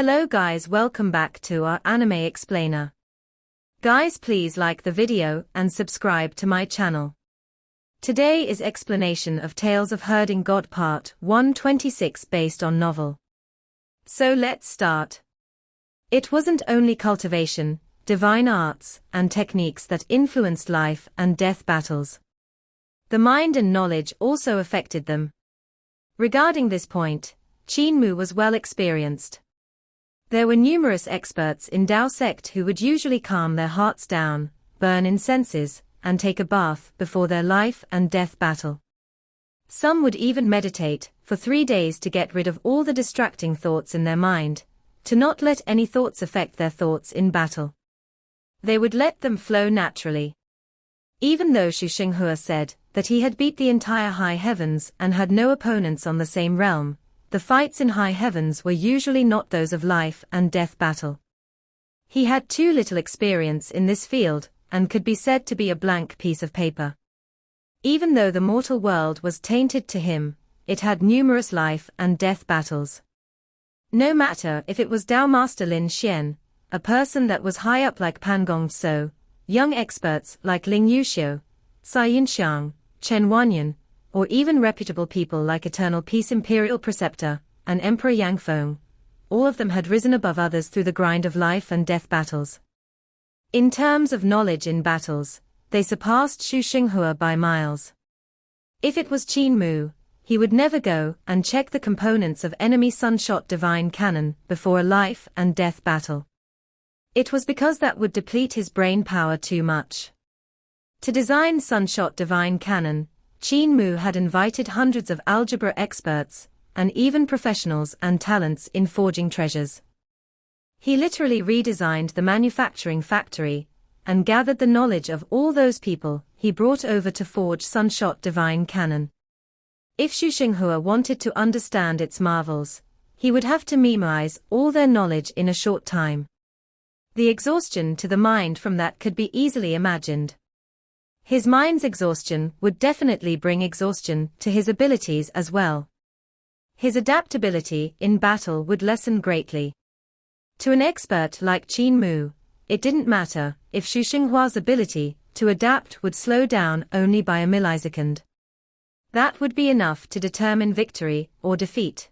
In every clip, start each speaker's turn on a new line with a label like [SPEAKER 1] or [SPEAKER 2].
[SPEAKER 1] Hello guys, welcome back to our anime explainer. Guys, please like the video and subscribe to my channel. Today is explanation of Tales of Herding God Part 126 based on novel. So let's start. It wasn't only cultivation, divine arts, and techniques that influenced life and death battles. The mind and knowledge also affected them. Regarding this point, Qin Mu was well experienced. There were numerous experts in Tao sect who would usually calm their hearts down, burn incenses, and take a bath before their life and death battle. Some would even meditate for 3 days to get rid of all the distracting thoughts in their mind, to not let any thoughts affect their thoughts in battle. They would let them flow naturally. Even though Xu Xinghua said that he had beat the entire high heavens and had no opponents on the same realm, the fights in high heavens were usually not those of life and death battle. He had too little experience in this field, and could be said to be a blank piece of paper. Even though the mortal world was tainted to him, it had numerous life and death battles. No matter if it was Tao Master Lin Xian, a person that was high up like Pan Gongso, young experts like Ling Yuxiu, Cai Yinxiang, Chen Wanyan, or even reputable people like Eternal Peace Imperial Preceptor and Emperor Yang Feng, all of them had risen above others through the grind of life and death battles. In terms of knowledge in battles, they surpassed Xu Xinghua by miles. If it was Qin Mu, he would never go and check the components of enemy sunshot divine cannon before a life and death battle. It was because that would deplete his brain power too much. To design sunshot divine cannon, Qin Mu had invited hundreds of algebra experts, and even professionals and talents in forging treasures. He literally redesigned the manufacturing factory, and gathered the knowledge of all those people he brought over to forge sunshot divine cannon. If Xu Xinghua wanted to understand its marvels, he would have to memorize all their knowledge in a short time. The exhaustion to the mind from that could be easily imagined. His mind's exhaustion would definitely bring exhaustion to his abilities as well. His adaptability in battle would lessen greatly. To an expert like Qin Mu, it didn't matter if Xu Xinghua's ability to adapt would slow down only by a millisecond. That would be enough to determine victory or defeat.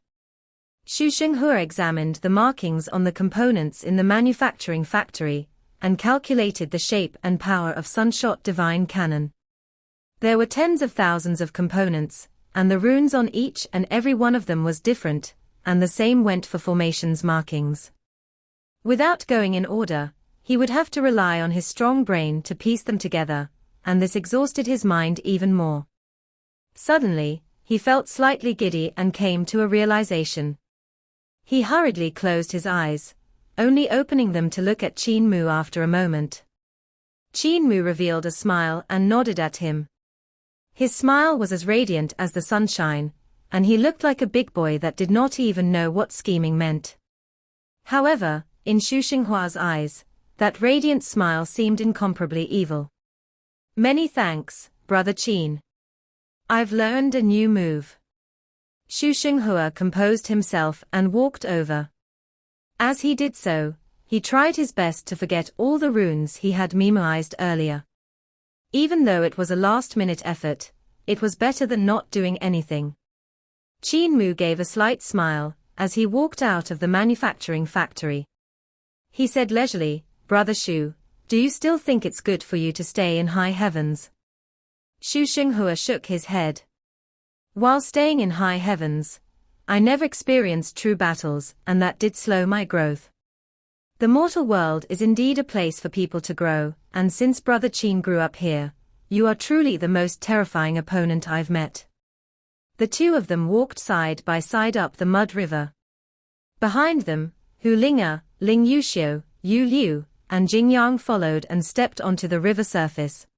[SPEAKER 1] Xu Xinghua examined the markings on the components in the manufacturing factory, and calculated the shape and power of sunshot divine cannon. There were tens of thousands of components, and the runes on each and every one of them was different, and the same went for formations markings. Without going in order, he would have to rely on his strong brain to piece them together, and this exhausted his mind even more. Suddenly, he felt slightly giddy and came to a realization. He hurriedly closed his eyes, only opening them to look at Qin Mu after a moment. Qin Mu revealed a smile and nodded at him. His smile was as radiant as the sunshine, and he looked like a big boy that did not even know what scheming meant. However, in Xu Xinghua's eyes, that radiant smile seemed incomparably evil. Many thanks, Brother Qin. I've learned a new move. Xu Xinghua composed himself and walked over. As he did so, he tried his best to forget all the runes he had memorized earlier. Even though it was a last-minute effort, it was better than not doing anything. Qin Mu gave a slight smile as he walked out of the manufacturing factory. He said leisurely, Brother Xu, do you still think it's good for you to stay in high heavens? Xu Xinghua shook his head. While staying in high heavens, I never experienced true battles, and that did slow my growth. The mortal world is indeed a place for people to grow, and since Brother Qin grew up here, you are truly the most terrifying opponent I've met. The two of them walked side by side up the mud river. Behind them, Hu Linga, Ling Yuxiu, Yu Liu, and Jing Yang followed and stepped onto the river surface.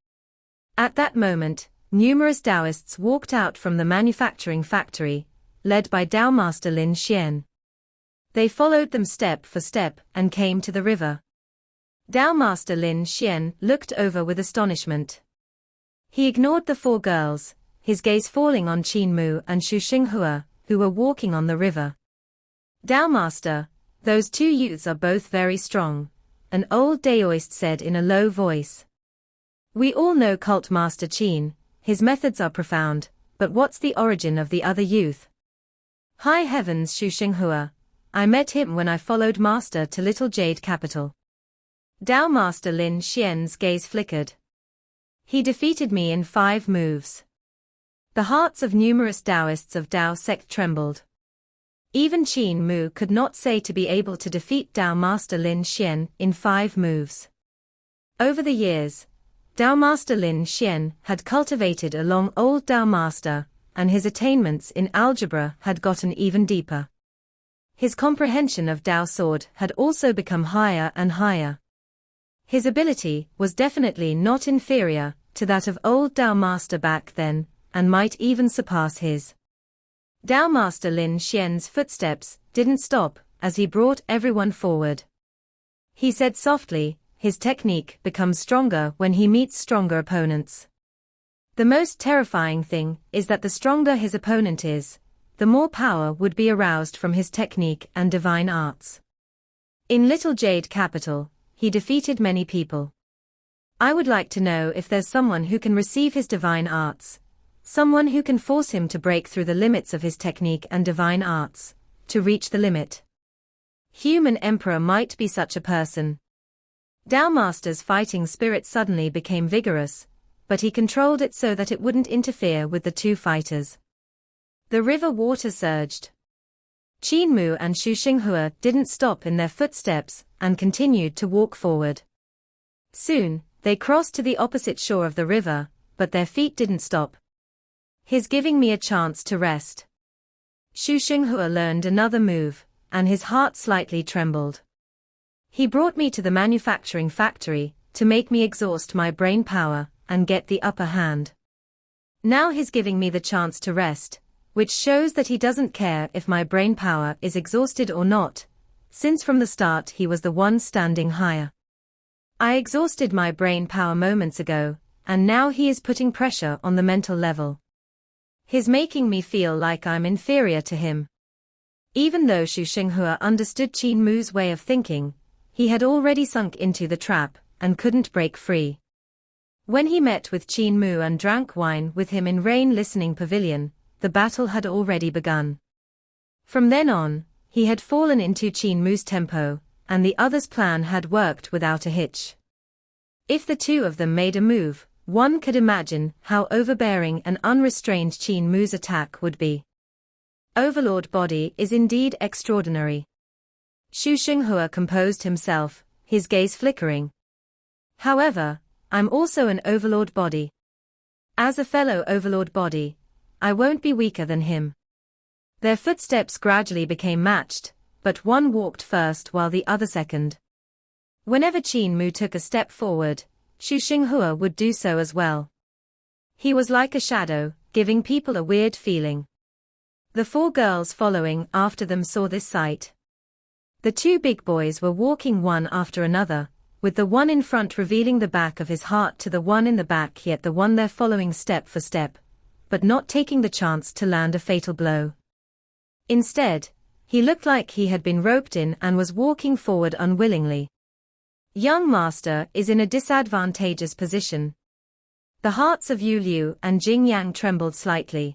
[SPEAKER 1] At that moment, numerous Taoists walked out from the manufacturing factory, led by Tao Master Lin Xian. They followed them step for step and came to the river. Tao Master Lin Xian looked over with astonishment. He ignored the 4 girls, his gaze falling on Qin Mu and Xu Xinghua, who were walking on the river. Tao Master, Those two youths are both very strong, an old Daoist said in a low voice. We all know cult master Qin, his methods are profound, but what's the origin of the other youth? High heavens, Xu Xinghua. I met him when I followed Master to Little Jade Capital. Dao Master Lin Xian's gaze flickered. He defeated me in 5 moves. The hearts of numerous Taoists of Dao sect trembled. Even Qin Mu could not say to be able to defeat Dao Master Lin Xian in 5 moves. Over the years, Dao Master Lin Xian had cultivated along old Dao Master, and his attainments in algebra had gotten even deeper. His comprehension of Dao sword had also become higher and higher. His ability was definitely not inferior to that of old Dao Master back then, and might even surpass his. Dao Master Lin Xian's footsteps didn't stop as he brought everyone forward. He said softly, his technique becomes stronger when he meets stronger opponents. The most terrifying thing is that the stronger his opponent is, the more power would be aroused from his technique and divine arts. In Little Jade Capital, he defeated many people. I would like to know if there's someone who can receive his divine arts, someone who can force him to break through the limits of his technique and divine arts, to reach the limit. Human Emperor might be such a person. Dao Master's fighting spirit suddenly became vigorous, but he controlled it so that it wouldn't interfere with the two fighters. The river water surged. Qin Mu and Xu Xinghua didn't stop in their footsteps and continued to walk forward. Soon, they crossed to the opposite shore of the river, but their feet didn't stop. He's giving me a chance to rest. Xu Xinghua learned another move, and his heart slightly trembled. He brought me to the manufacturing factory to make me exhaust my brain power and get the upper hand. Now he's giving me the chance to rest, which shows that he doesn't care if my brain power is exhausted or not, since from the start he was the one standing higher. I exhausted my brain power moments ago, and now he is putting pressure on the mental level. He's making me feel like I'm inferior to him. Even though Xu Xinghua understood Qin Mu's way of thinking, he had already sunk into the trap and couldn't break free. When he met with Qin Mu and drank wine with him in Rain Listening Pavilion, the battle had already begun. From then on, he had fallen into Qin Mu's tempo, and the other's plan had worked without a hitch. If the two of them made a move, one could imagine how overbearing and unrestrained Qin Mu's attack would be. Overlord body is indeed extraordinary. Xu Xinghua composed himself, his gaze flickering. However, I'm also an overlord body. As a fellow overlord body, I won't be weaker than him. Their footsteps gradually became matched, but one walked first while the other second. Whenever Qin Mu took a step forward, Xu Xinghua would do so as well. He was like a shadow, giving people a weird feeling. The 4 girls following after them saw this sight. The 2 big boys were walking one after another, with the one in front revealing the back of his heart to the one in the back, yet the one there following step for step, but not taking the chance to land a fatal blow. Instead, he looked like he had been roped in and was walking forward unwillingly. Young Master is in a disadvantageous position. The hearts of Yu Liu and Jing Yang trembled slightly.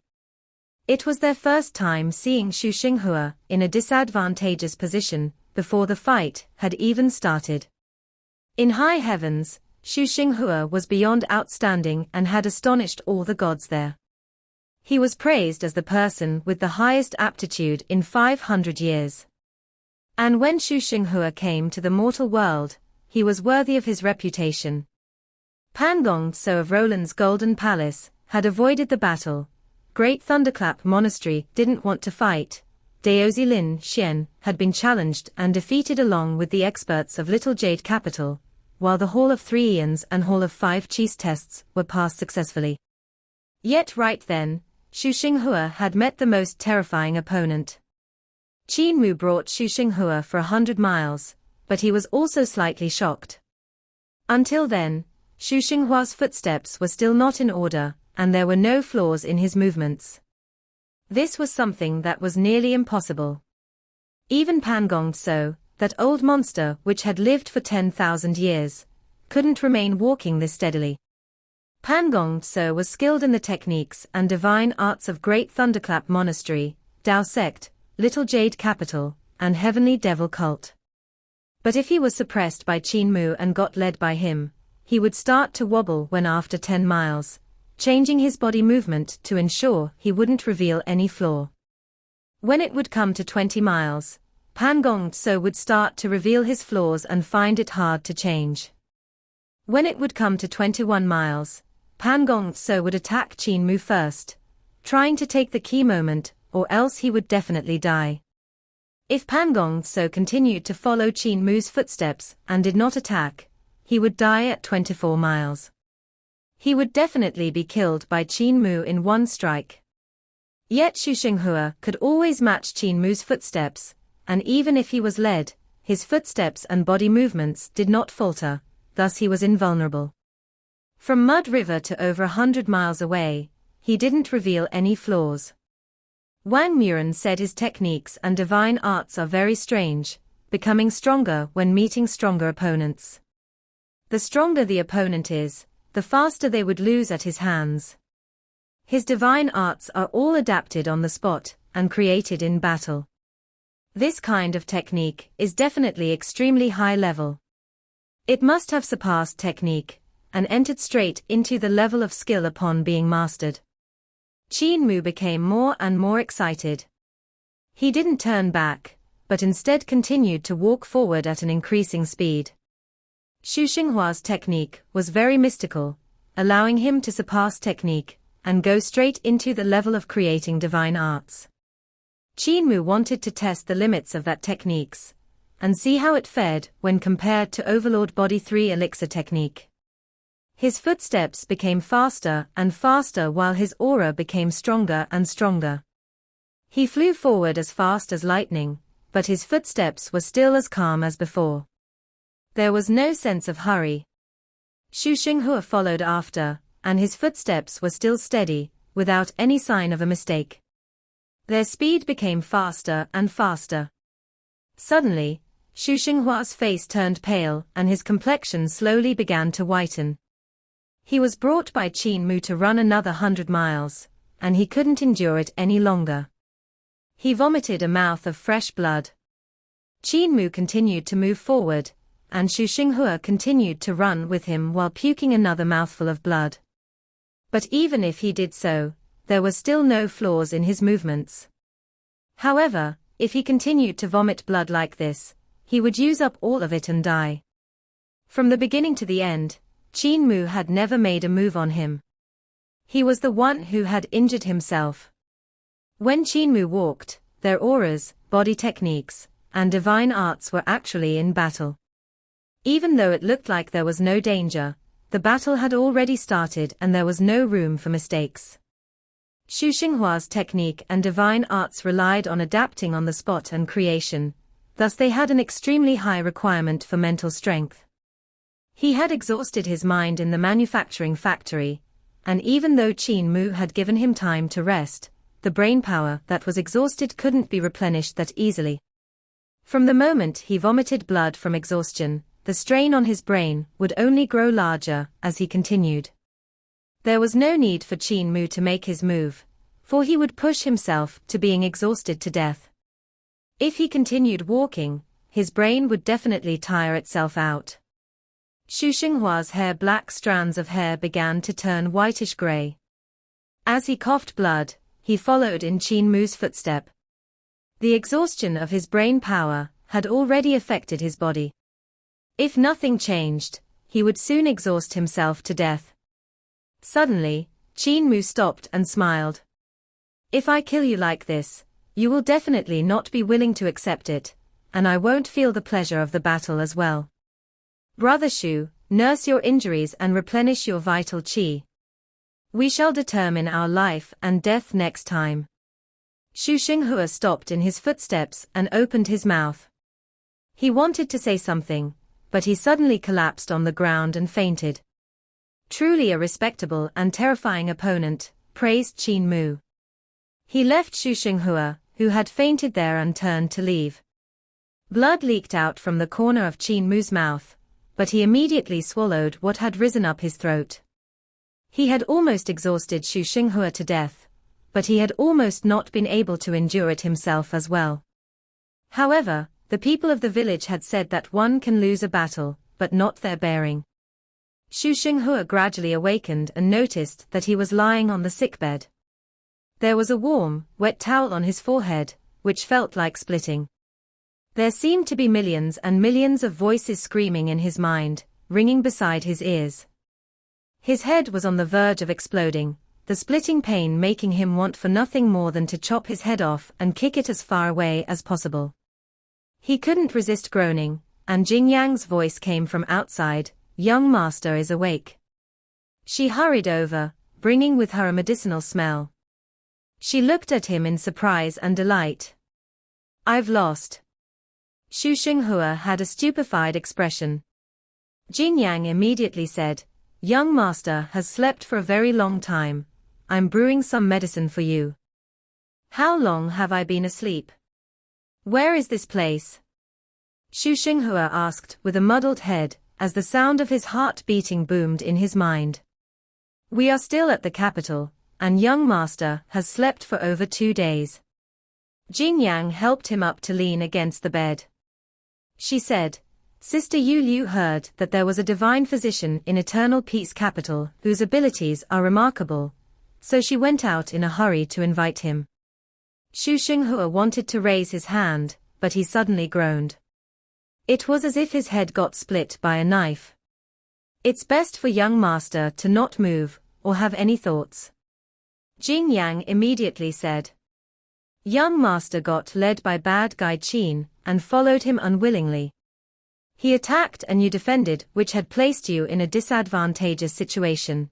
[SPEAKER 1] It was their first time seeing Xu Xinghua in a disadvantageous position before the fight had even started. In high heavens, Xu Xinghua was beyond outstanding and had astonished all the gods there. He was praised as the person with the highest aptitude in 500 years. And when Xu Xinghua came to the mortal world, he was worthy of his reputation. Pan Gongso of Roland's Golden Palace had avoided the battle. Great Thunderclap Monastery didn't want to fight. Daozi Lin Xian had been challenged and defeated along with the experts of Little Jade Capital, while the Hall of 3 Eons and Hall of 5 Cheese tests were passed successfully. Yet right then, Xu Xinghua had met the most terrifying opponent. Qin Mu brought Xu Xinghua for 100 miles, but he was also slightly shocked. Until then, Xu Xinghua's footsteps were still not in order, and there were no flaws in his movements. This was something that was nearly impossible. Even Pan Gongso, That old monster, which had lived for 10,000 years, couldn't remain walking this steadily. Pan Gong Tso was skilled in the techniques and divine arts of Great Thunderclap Monastery, Tao Sect, Little Jade Capital, and Heavenly Devil Cult. But if he was suppressed by Qin Mu and got led by him, he would start to wobble when after 10 miles, changing his body movement to ensure he wouldn't reveal any flaw. When it would come to 20 miles, Pan Gong Tso would start to reveal his flaws and find it hard to change. When it would come to 21 miles, Pan Gong Tso would attack Qin Mu first, trying to take the key moment, or else he would definitely die. If Pan Gong Tso continued to follow Qin Mu's footsteps and did not attack, he would die at 24 miles. He would definitely be killed by Qin Mu in one strike. Yet Xu Xinghua could always match Qin Mu's footsteps, and even if he was led, his footsteps and body movements did not falter, thus he was invulnerable. From Mud River to over 100 miles away, he didn't reveal any flaws. Wang Muren said his techniques and divine arts are very strange, becoming stronger when meeting stronger opponents. The stronger the opponent is, the faster they would lose at his hands. His divine arts are all adapted on the spot and created in battle. This kind of technique is definitely extremely high level. It must have surpassed technique and entered straight into the level of skill upon being mastered. Qin Mu became more and more excited. He didn't turn back, but instead continued to walk forward at an increasing speed. Xu Xinghua's technique was very mystical, allowing him to surpass technique and go straight into the level of creating divine arts. Qin Mu wanted to test the limits of that techniques and see how it fared when compared to Overlord Body 3 Elixir technique. His footsteps became faster and faster while his aura became stronger and stronger. He flew forward as fast as lightning, but his footsteps were still as calm as before. There was no sense of hurry. Xu Xinghua followed after, and his footsteps were still steady, without any sign of a mistake. Their speed became faster and faster. Suddenly, Xu Xinghua's face turned pale and his complexion slowly began to whiten. He was brought by Qin Mu to run another 100 miles, and he couldn't endure it any longer. He vomited a mouth of fresh blood. Qin Mu continued to move forward, and Xu Xinghua continued to run with him while puking another mouthful of blood. But even if he did so, there were still no flaws in his movements. However, if he continued to vomit blood like this, he would use up all of it and die. From the beginning to the end, Qin Mu had never made a move on him. He was the one who had injured himself. When Qin Mu walked, their auras, body techniques, and divine arts were actually in battle. Even though it looked like there was no danger, the battle had already started and there was no room for mistakes. Xu Xinghua's technique and divine arts relied on adapting on the spot and creation, thus they had an extremely high requirement for mental strength. He had exhausted his mind in the manufacturing factory, and even though Qin Mu had given him time to rest, the brain power that was exhausted couldn't be replenished that easily. From the moment he vomited blood from exhaustion, the strain on his brain would only grow larger as he continued. There was no need for Qin Mu to make his move, for he would push himself to being exhausted to death. If he continued walking, his brain would definitely tire itself out. Xu Xinghua's black strands of hair began to turn whitish-gray. As he coughed blood, he followed in Qin Mu's footstep. The exhaustion of his brain power had already affected his body. If nothing changed, he would soon exhaust himself to death. Suddenly, Qin Mu stopped and smiled. If I kill you like this, you will definitely not be willing to accept it, and I won't feel the pleasure of the battle as well. Brother Xu, nurse your injuries and replenish your vital qi. We shall determine our life and death next time. Xu Xinghua stopped in his footsteps and opened his mouth. He wanted to say something, but he suddenly collapsed on the ground and fainted. Truly a respectable and terrifying opponent, praised Qin Mu. He left Xu Xinghua, who had fainted there, and turned to leave. Blood leaked out from the corner of Qin Mu's mouth, but he immediately swallowed what had risen up his throat. He had almost exhausted Xu Xinghua to death, but he had almost not been able to endure it himself as well. However, the people of the village had said that one can lose a battle, but not their bearing. Xu Xinghua gradually awakened and noticed that he was lying on the sickbed. There was a warm, wet towel on his forehead, which felt like splitting. There seemed to be millions and millions of voices screaming in his mind, ringing beside his ears. His head was on the verge of exploding, the splitting pain making him want for nothing more than to chop his head off and kick it as far away as possible. He couldn't resist groaning, and Jing Yang's voice came from outside, "Young master is awake." She hurried over, bringing with her a medicinal smell. She looked at him in surprise and delight. "I've lost." Xu Xinghua had a stupefied expression. Jing Yang immediately said, "Young master has slept for a very long time. I'm brewing some medicine for you." "How long have I been asleep? Where is this place?" Xu Xinghua asked with a muddled head, as the sound of his heart beating boomed in his mind. "We are still at the capital, and young master has slept for over 2 days." Jing Yang helped him up to lean against the bed. She said, "Sister Yu Liu heard that there was a divine physician in Eternal Peace Capital whose abilities are remarkable, so she went out in a hurry to invite him." Xu Xinghua wanted to raise his hand, but he suddenly groaned. It was as if his head got split by a knife. "It's best for young master to not move, or have any thoughts," Jing Yang immediately said. "Young master got led by bad guy Qin, and followed him unwillingly. He attacked and you defended, which had placed you in a disadvantageous situation.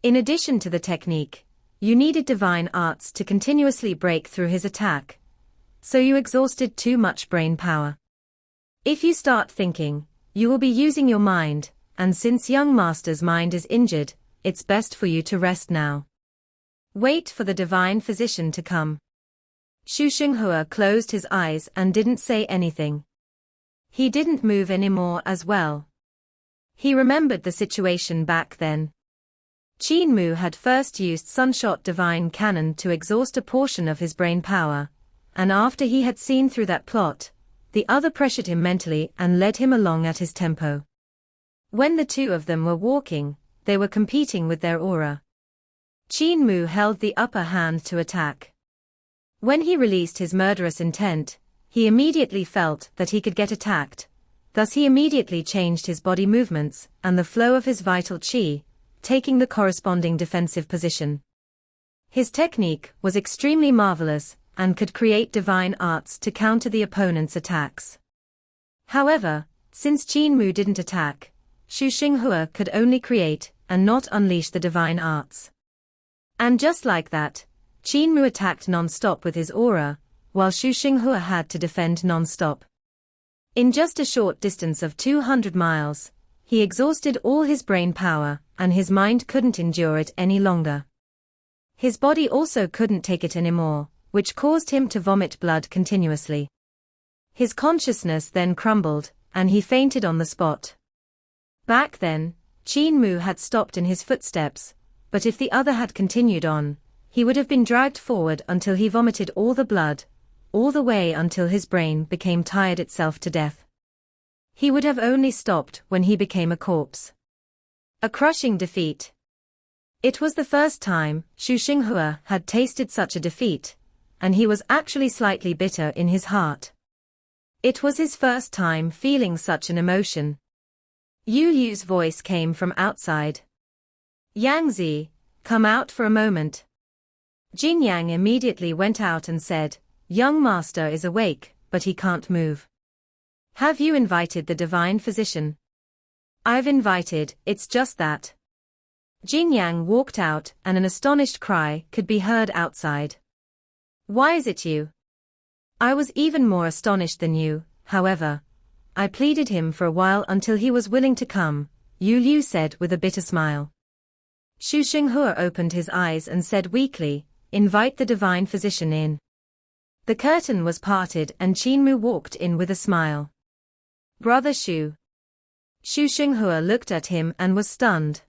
[SPEAKER 1] In addition to the technique, you needed divine arts to continuously break through his attack, so you exhausted too much brain power. If you start thinking, you will be using your mind, and since young master's mind is injured, it's best for you to rest now. Wait for the divine physician to come." Xu Xinghua closed his eyes and didn't say anything. He didn't move anymore as well. He remembered the situation back then. Qin Mu had first used Sunshot Divine Cannon to exhaust a portion of his brain power, and after he had seen through that plot, the other pressured him mentally and led him along at his tempo. When the two of them were walking, they were competing with their aura. Qin Mu held the upper hand to attack. When he released his murderous intent, he immediately felt that he could get attacked, thus he immediately changed his body movements and the flow of his vital qi, taking the corresponding defensive position. His technique was extremely marvelous and could create divine arts to counter the opponent's attacks. However, since Qin Mu didn't attack, Xu Xinghua could only create and not unleash the divine arts. And just like that, Qin Mu attacked non-stop with his aura, while Xu Xinghua had to defend non-stop. In just a short distance of 200 miles, he exhausted all his brain power, and his mind couldn't endure it any longer. His body also couldn't take it anymore, which caused him to vomit blood continuously. His consciousness then crumbled, and he fainted on the spot. Back then, Qin Mu had stopped in his footsteps, but if the other had continued on, he would have been dragged forward until he vomited all the blood, all the way until his brain became tired itself to death. He would have only stopped when he became a corpse. A crushing defeat. It was the first time Xu Xinghua had tasted such a defeat, and he was actually slightly bitter in his heart. It was his first time feeling such an emotion. Yu Yu's voice came from outside. "Yang Zi, come out for a moment." Jing Yang immediately went out and said, "Young master is awake, but he can't move. Have you invited the divine physician?" "I've invited, it's just that." Jing Yang walked out and an astonished cry could be heard outside. "Why is it you?" "I was even more astonished than you, however. I pleaded him for a while until he was willing to come," Yu Liu said with a bitter smile. Xu Xinghua opened his eyes and said weakly, "Invite the divine physician in." The curtain was parted and Qin Mu walked in with a smile. "Brother Shu." Shu Xinghua looked at him and was stunned.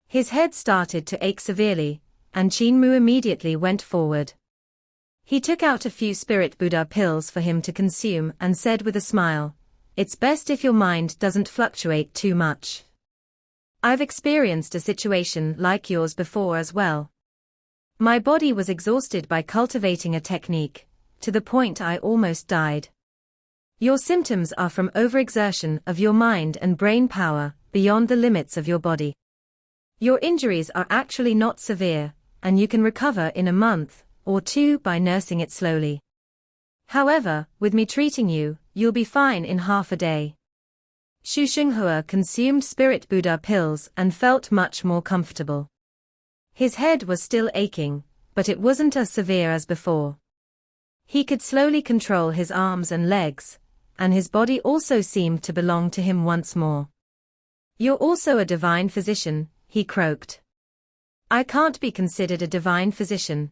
[SPEAKER 1] His head started to ache severely, and Qin Mu immediately went forward. He took out a few spirit Buddha pills for him to consume and said with a smile, "It's best if your mind doesn't fluctuate too much. I've experienced a situation like yours before as well. My body was exhausted by cultivating a technique, to the point I almost died. Your symptoms are from overexertion of your mind and brain power, beyond the limits of your body. Your injuries are actually not severe, and you can recover in a month or 2 by nursing it slowly. However, with me treating you, you'll be fine in half a day." Shu Xinghua consumed spirit Buddha pills and felt much more comfortable. His head was still aching, but it wasn't as severe as before. He could slowly control his arms and legs, and his body also seemed to belong to him once more. "You're also a divine physician," he croaked. "I can't be considered a divine physician.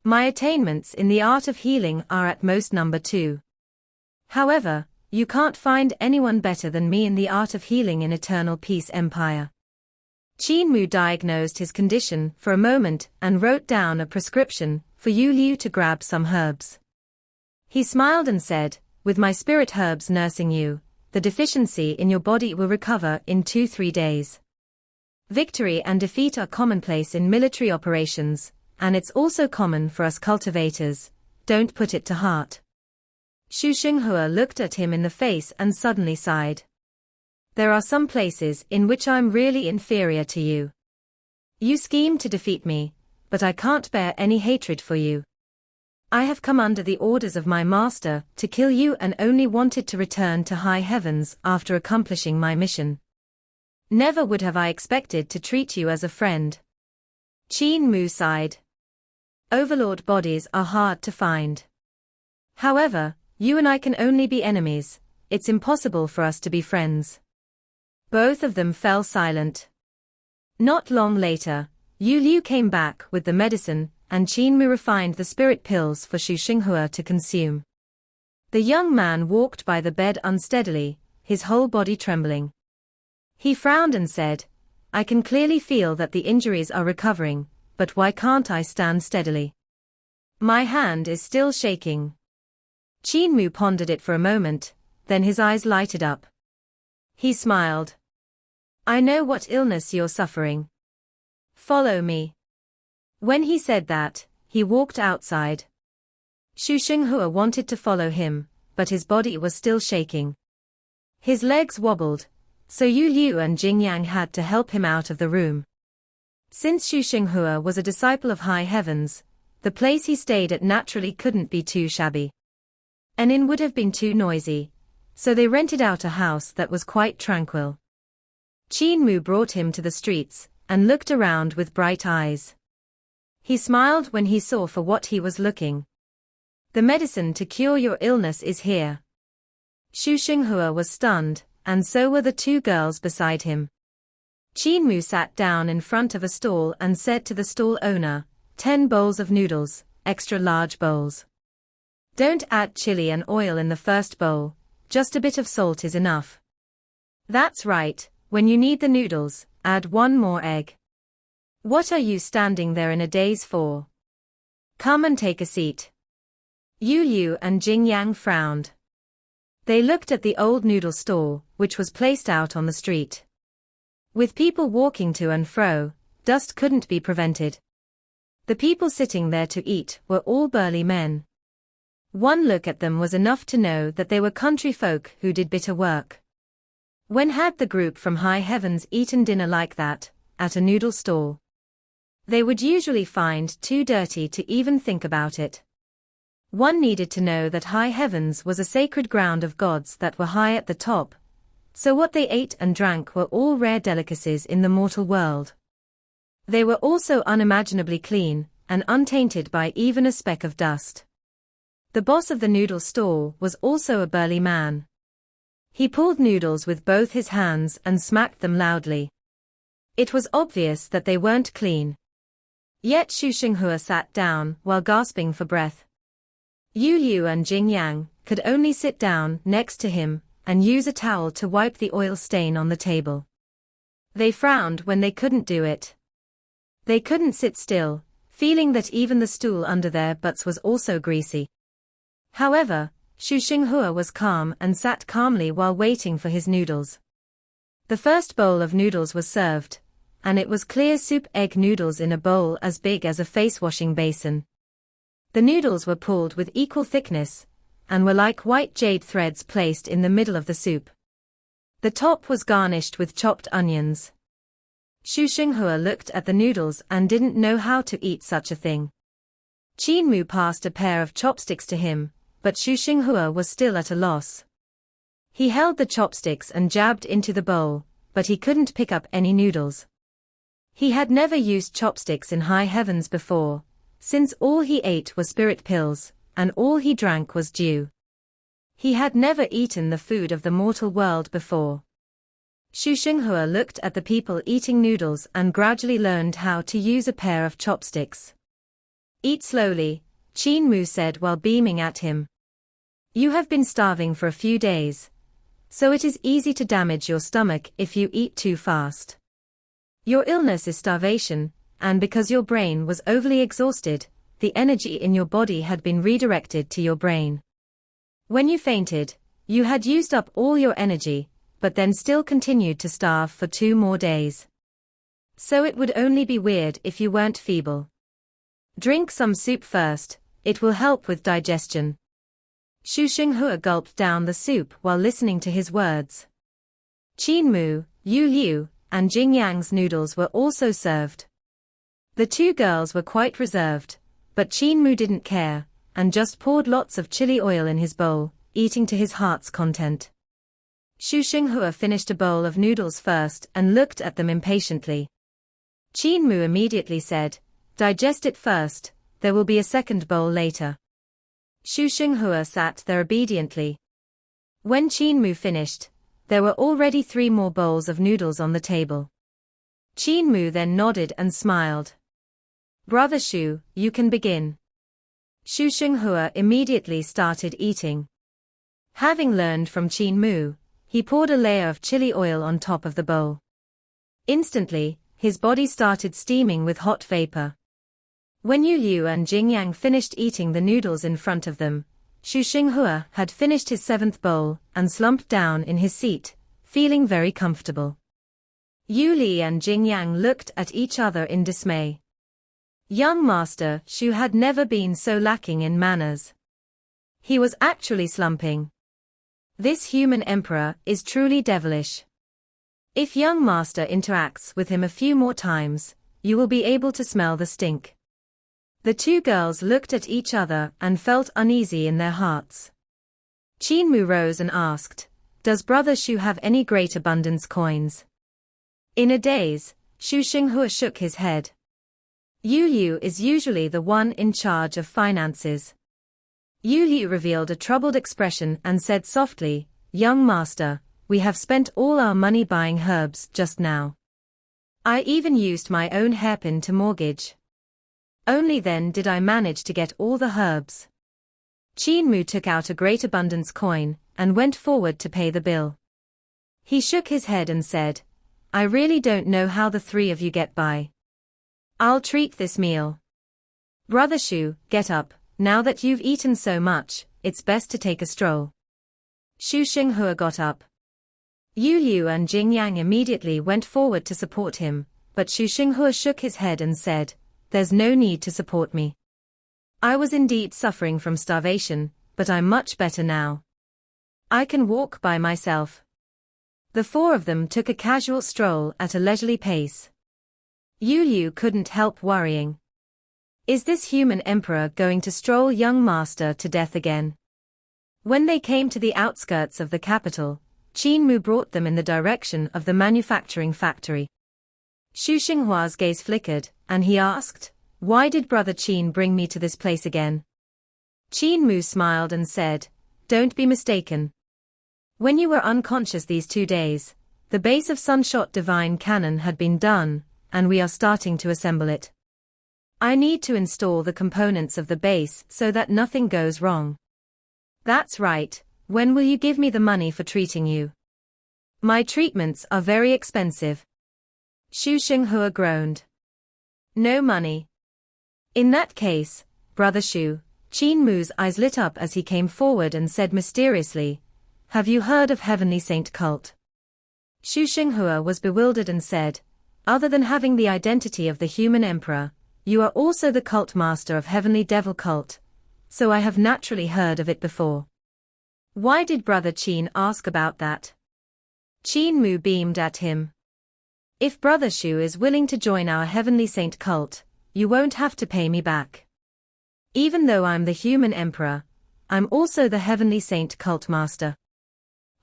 [SPEAKER 1] My attainments in the art of healing are at most number 2. However, you can't find anyone better than me in the art of healing in Eternal Peace Empire." Qin Mu diagnosed his condition for a moment and wrote down a prescription for Yu Liu to grab some herbs. He smiled and said, "With my spirit herbs nursing you, the deficiency in your body will recover in 2-3 days. Victory and defeat are commonplace in military operations, and it's also common for us cultivators. Don't put it to heart." Shu Xinghua looked at him in the face and suddenly sighed. "There are some places in which I'm really inferior to you. You scheme to defeat me, but I can't bear any hatred for you. I have come under the orders of my master to kill you and only wanted to return to high heavens after accomplishing my mission. Never would have I expected to treat you as a friend." Qin Mu sighed. "Overlord bodies are hard to find. However, you and I can only be enemies. It's impossible for us to be friends." Both of them fell silent. Not long later, Yu Liu came back with the medicine, and Qin Mu refined the spirit pills for Shu Xinghua to consume. The young man walked by the bed unsteadily, his whole body trembling. He frowned and said, "I can clearly feel that the injuries are recovering, but why can't I stand steadily? My hand is still shaking." Qin Mu pondered it for a moment, then his eyes lighted up. He smiled. "I know what illness you're suffering. Follow me." When he said that, he walked outside. Shu Xinghua wanted to follow him, but his body was still shaking. His legs wobbled, so Yu Liu and Jing Yang had to help him out of the room. Since Shu Xinghua was a disciple of high heavens, the place he stayed at naturally couldn't be too shabby. An inn would have been too noisy, so they rented out a house that was quite tranquil. Qin Mu brought him to the streets, and looked around with bright eyes. He smiled when he saw for what he was looking. "The medicine to cure your illness is here." Shu Xinghua was stunned, and so were the 2 girls beside him. Qin Mu sat down in front of a stall and said to the stall owner, 10 bowls of noodles, extra large bowls. Don't add chili and oil in the first bowl, just a bit of salt is enough." "That's right, when you need the noodles, add 1 more egg. What are you standing there in a daze for? Come and take a seat." Yu Liu and Jing Yang frowned. They looked at the old noodle store, which was placed out on the street. With people walking to and fro, dust couldn't be prevented. The people sitting there to eat were all burly men. One look at them was enough to know that they were country folk who did bitter work. When had the group from high heavens eaten dinner like that, at a noodle stall? They would usually find too dirty to even think about it. One needed to know that high heavens was a sacred ground of gods that were high at the top, so what they ate and drank were all rare delicacies in the mortal world. They were also unimaginably clean, and untainted by even a speck of dust. The boss of the noodle store was also a burly man. He pulled noodles with both his hands and smacked them loudly. It was obvious that they weren't clean. Yet Shu Xinghua sat down while gasping for breath. Yu Yu and Jing Yang could only sit down next to him and use a towel to wipe the oil stain on the table. They frowned when they couldn't do it. They couldn't sit still, feeling that even the stool under their butts was also greasy. However, Xu Xinghua was calm and sat calmly while waiting for his noodles. The first bowl of noodles was served, and it was clear soup egg noodles in a bowl as big as a face-washing basin. The noodles were pulled with equal thickness, and were like white jade threads placed in the middle of the soup. The top was garnished with chopped onions. Xu Xinghua looked at the noodles and didn't know how to eat such a thing. Qin Mu passed a pair of chopsticks to him, but Xu Xinghua was still at a loss. He held the chopsticks and jabbed into the bowl, but he couldn't pick up any noodles. He had never used chopsticks in high heavens before, since all he ate was spirit pills, and all he drank was dew. He had never eaten the food of the mortal world before. Xu Xinghua looked at the people eating noodles and gradually learned how to use a pair of chopsticks. Eat slowly, Qin Mu said while beaming at him. You have been starving for a few days, so it is easy to damage your stomach if you eat too fast. Your illness is starvation, and because your brain was overly exhausted, the energy in your body had been redirected to your brain. When you fainted, you had used up all your energy, but then still continued to starve for 2 more days. So it would only be weird if you weren't feeble. Drink some soup first, it will help with digestion. Xu Xinghua gulped down the soup while listening to his words. Qin Mu, Yu Yu, and Jing Yang's noodles were also served. The 2 girls were quite reserved, but Qin Mu didn't care, and just poured lots of chili oil in his bowl, eating to his heart's content. Xu Xinghua finished a bowl of noodles first and looked at them impatiently. Qin Mu immediately said, digest it first, there will be a second bowl later. Xu Xinghua sat there obediently. When Qin Mu finished, there were already 3 more bowls of noodles on the table. Qin Mu then nodded and smiled. Brother Xu, you can begin. Xu Xinghua immediately started eating. Having learned from Qin Mu, he poured a layer of chili oil on top of the bowl. Instantly, his body started steaming with hot vapor. When Yu Yu and Jing Yang finished eating the noodles in front of them, Xu Xinghua had finished his 7th bowl and slumped down in his seat, feeling very comfortable. Yu Li and Jing Yang looked at each other in dismay. Young Master Xu had never been so lacking in manners. He was actually slumping. This human emperor is truly devilish. If young master interacts with him a few more times, you will be able to smell the stink. The 2 girls looked at each other and felt uneasy in their hearts. Qin Mu rose and asked, does Brother Xu have any great abundance coins? In a daze, Xu Xinghua shook his head. Yu Yu is usually the one in charge of finances. Yu Yu revealed a troubled expression and said softly, young master, we have spent all our money buying herbs just now. I even used my own hairpin to mortgage. Only then did I manage to get all the herbs. Qin Mu took out a great abundance coin and went forward to pay the bill. He shook his head and said, I really don't know how the 3 of you get by. I'll treat this meal. Brother Xu, get up. Now that you've eaten so much, it's best to take a stroll. Xu Xinghua got up. Yu Yu and Jing Yang immediately went forward to support him, but Xu Xinghua shook his head and said, there's no need to support me. I was indeed suffering from starvation, but I'm much better now. I can walk by myself. The 4 of them took a casual stroll at a leisurely pace. Yu Yu couldn't help worrying. Is this human emperor going to stroll young master to death again? When they came to the outskirts of the capital, Qin Mu brought them in the direction of the manufacturing factory. Xu Xinghua's gaze flickered, and he asked, why did Brother Qin bring me to this place again? Qin Mu smiled and said, don't be mistaken. When you were unconscious these 2 days, the base of Sunshot Divine Cannon had been done, and we are starting to assemble it. I need to install the components of the base so that nothing goes wrong. That's right, when will you give me the money for treating you? My treatments are very expensive. Xu Xinghua groaned. No money. In that case, Brother Xu, Qin Mu's eyes lit up as he came forward and said mysteriously, have you heard of Heavenly Saint cult? Xu Xinghua was bewildered and said, other than having the identity of the human emperor, you are also the cult master of Heavenly Devil cult, so I have naturally heard of it before. Why did Brother Qin ask about that? Qin Mu beamed at him. If Brother Xu is willing to join our Heavenly Saint cult, you won't have to pay me back. Even though I'm the human emperor, I'm also the Heavenly Saint cult master.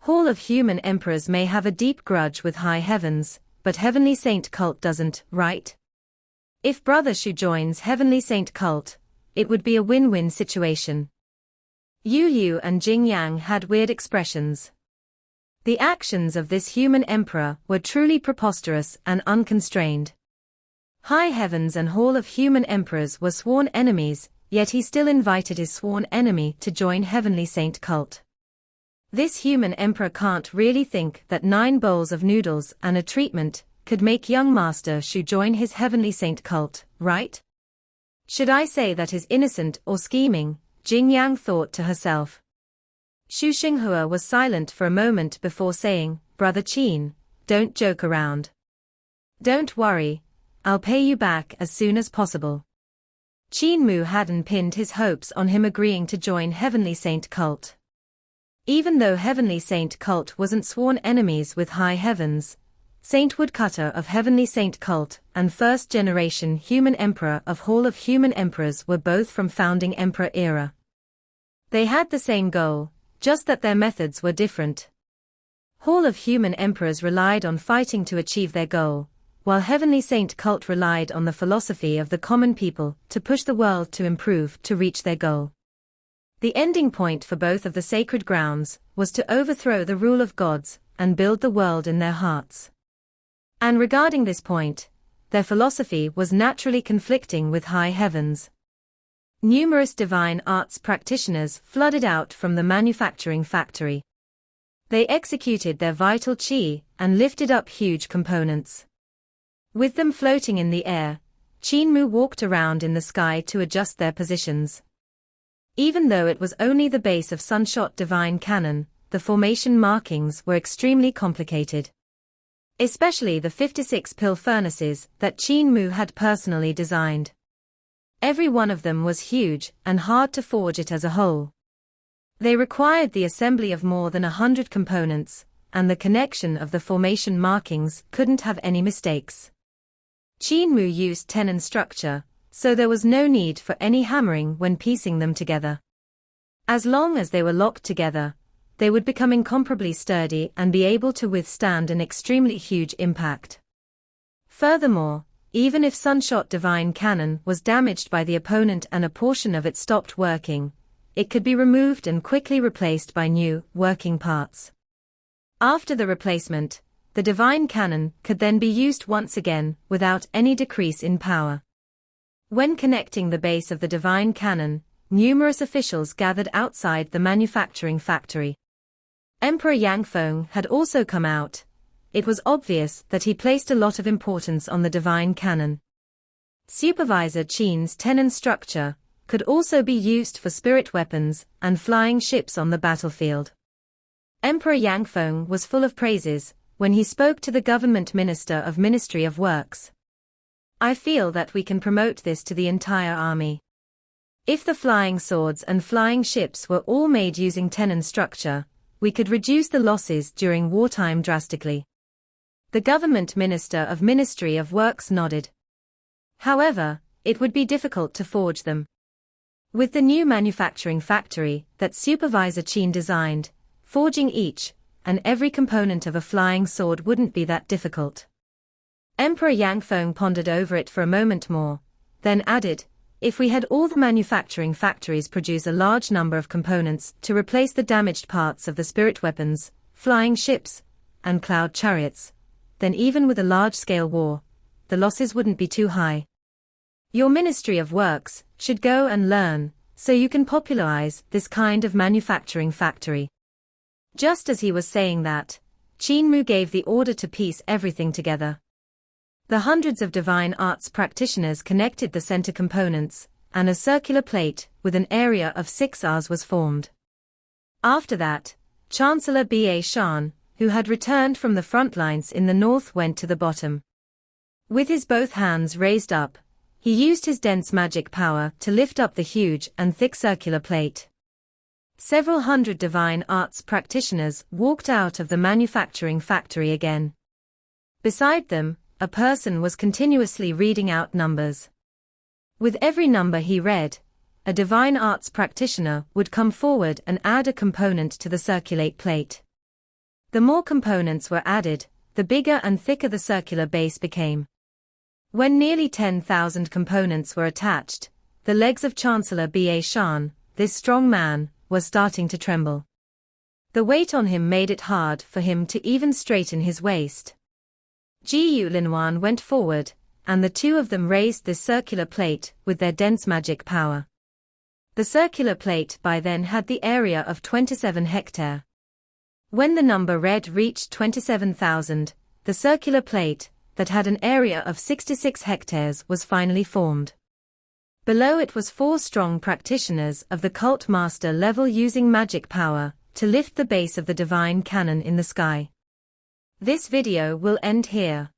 [SPEAKER 1] Hall of Human Emperors may have a deep grudge with high heavens, but Heavenly Saint cult doesn't, right? If Brother Xu joins Heavenly Saint cult, it would be a win-win situation. Yu Yu and Jing Yang had weird expressions. The actions of this human emperor were truly preposterous and unconstrained. High Heavens and Hall of Human Emperors were sworn enemies, yet he still invited his sworn enemy to join Heavenly Saint cult. This human emperor can't really think that 9 bowls of noodles and a treatment could make young Master Xu join his Heavenly Saint cult, right? Should I say that is innocent or scheming? Jing Yang thought to herself. Xu Xinghua was silent for a moment before saying, Brother Qin, don't joke around. Don't worry, I'll pay you back as soon as possible. Qin Mu hadn't pinned his hopes on him agreeing to join Heavenly Saint cult. Even though Heavenly Saint cult wasn't sworn enemies with High Heavens, Saint Woodcutter of Heavenly Saint cult and first-generation human emperor of Hall of Human Emperors were both from founding emperor era. They had the same goal, just that their methods were different. Hall of Human Emperors relied on fighting to achieve their goal, while Heavenly Saint cult relied on the philosophy of the common people to push the world to improve to reach their goal. The ending point for both of the sacred grounds was to overthrow the rule of gods and build the world in their hearts. And regarding this point, their philosophy was naturally conflicting with High Heavens. Numerous divine arts practitioners flooded out from the manufacturing factory. They executed their vital qi and lifted up huge components. With them floating in the air, Qin Mu walked around in the sky to adjust their positions. Even though it was only the base of Sunshot Divine Cannon, the formation markings were extremely complicated. Especially the 56 pill furnaces that Qin Mu had personally designed. Every one of them was huge and hard to forge it as a whole. They required the assembly of more than 100 components, and the connection of the formation markings couldn't have any mistakes. Qin Mu used tenon structure, so there was no need for any hammering when piecing them together. As long as they were locked together, they would become incomparably sturdy and be able to withstand an extremely huge impact. Furthermore, even if Sunshot Divine Cannon was damaged by the opponent and a portion of it stopped working, it could be removed and quickly replaced by new, working parts. After the replacement, the Divine Cannon could then be used once again without any decrease in power. When connecting the base of the Divine Cannon, numerous officials gathered outside the manufacturing factory. Emperor Yangfeng had also come out. It was obvious that he placed a lot of importance on the Divine Cannon. Supervisor Qin's tenon structure could also be used for spirit weapons and flying ships on the battlefield. Emperor Yangfeng was full of praises when he spoke to the government minister of Ministry of Works. I feel that we can promote this to the entire army. If the flying swords and flying ships were all made using tenon structure, we could reduce the losses during wartime drastically. The government minister of Ministry of Works nodded. However, it would be difficult to forge them. With the new manufacturing factory that Supervisor Qin designed, forging each and every component of a flying sword wouldn't be that difficult. Emperor Yangfeng pondered over it for a moment more, then added, if we had all the manufacturing factories produce a large number of components to replace the damaged parts of the spirit weapons, flying ships, and cloud chariots, then even with a large-scale war, the losses wouldn't be too high. Your Ministry of Works should go and learn, so you can popularize this kind of manufacturing factory. Just as he was saying that, Qin Mu gave the order to piece everything together. The hundreds of divine arts practitioners connected the center components, and a circular plate with an area of 6 ars was formed. After that, Chancellor Ba Shan, who had returned from the front lines in the north, went to the bottom. With his both hands raised up, he used his dense magic power to lift up the huge and thick circular plate. Several hundred divine arts practitioners walked out of the manufacturing factory again. Beside them, a person was continuously reading out numbers. With every number he read, a divine arts practitioner would come forward and add a component to the circulate plate. The more components were added, the bigger and thicker the circular base became. When nearly 10,000 components were attached, the legs of Chancellor Ba Shan, this strong man, was starting to tremble. The weight on him made it hard for him to even straighten his waist. Jiu Linwan went forward, and the two of them raised this circular plate with their dense magic power. The circular plate by then had the area of 27 hectares. When the number read reached 27,000, the circular plate, that had an area of 66 hectares, was finally formed. Below it was 4 strong practitioners of the cult master level using magic power to lift the base of the divine cannon in the sky. This video will end here.